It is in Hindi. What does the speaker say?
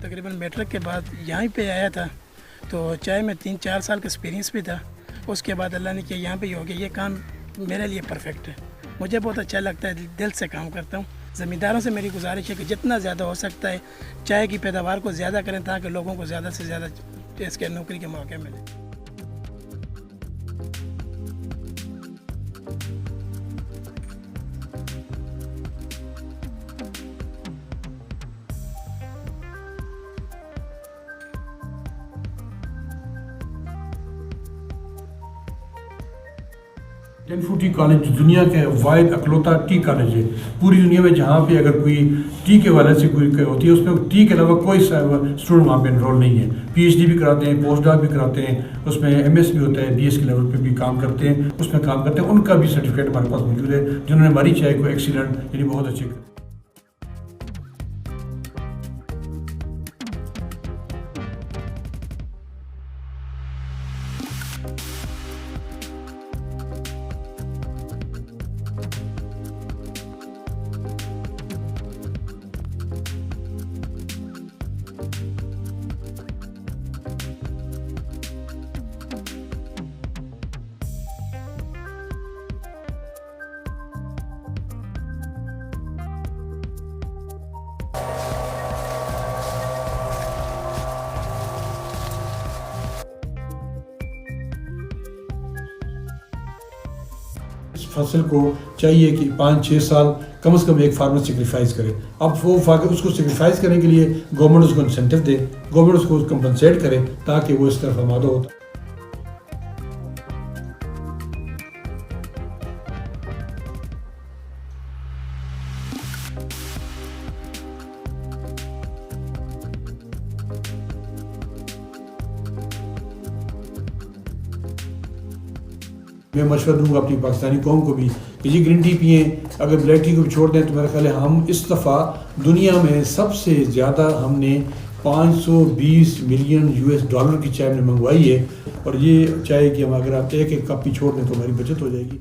तकरीबन मैट्रिक के बाद यहाँ पे आया था, तो चाय में 3-4 साल का एक्सपीरियंस भी था। उसके बाद अल्लाह ने किया यहाँ पे ही हो गया। ये काम मेरे लिए परफेक्ट है, मुझे बहुत अच्छा लगता है, दिल से काम करता हूँ। ज़मींदारों से मेरी गुजारिश है कि जितना ज़्यादा हो सकता है चाय की पैदावार को ज़्यादा करें ताकि लोगों को ज़्यादा से ज़्यादा इसके नौकरी के मौके मिले। टेनफू टी कॉलेज दुनिया के वाहिद अकलौता टी कॉलेज है पूरी दुनिया में, जहाँ पे अगर कोई टी के वाले से कोई होती है उसमें टी के अलावा कोई स्टूडेंट वहाँ पे एनरोल नहीं है। पीएचडी भी कराते हैं, पोस्ट डॉक भी कराते हैं, उसमें एमएस भी होता है, बीएस के लेवल पे भी काम करते हैं, उसमें काम करते हैं। उनका भी सर्टिफिकेट हमारे पास मौजूद है जिन्होंने हमारी चाय को एक्सीलेंट यानी बहुत अच्छे इस फसल को चाहिए कि 5-6 साल कम से कम एक फार्मर सेक्रीफाइस करे। अब वो उसको सेक्रीफाइस करने के लिए गवर्नमेंट उसको इंसेंटिव दे, गवर्नमेंट उसको कंपनसेट करे ताकि वो इस तरफ आमादा हो। मैं मशवरा दूंगा अपनी पाकिस्तानी कौम को भी कि ये ग्रीन टी पिए, अगर ब्लैक टी को भी छोड़ दें तो मेरा ख्याल है हम इस दफ़ा दुनिया में सबसे ज़्यादा हमने 520 मिलियन US डॉलर की चाय हमने मंगवाई है। और ये चाय कि हम अगर आप एक कप भी छोड़ दें तो हमारी बचत हो जाएगी।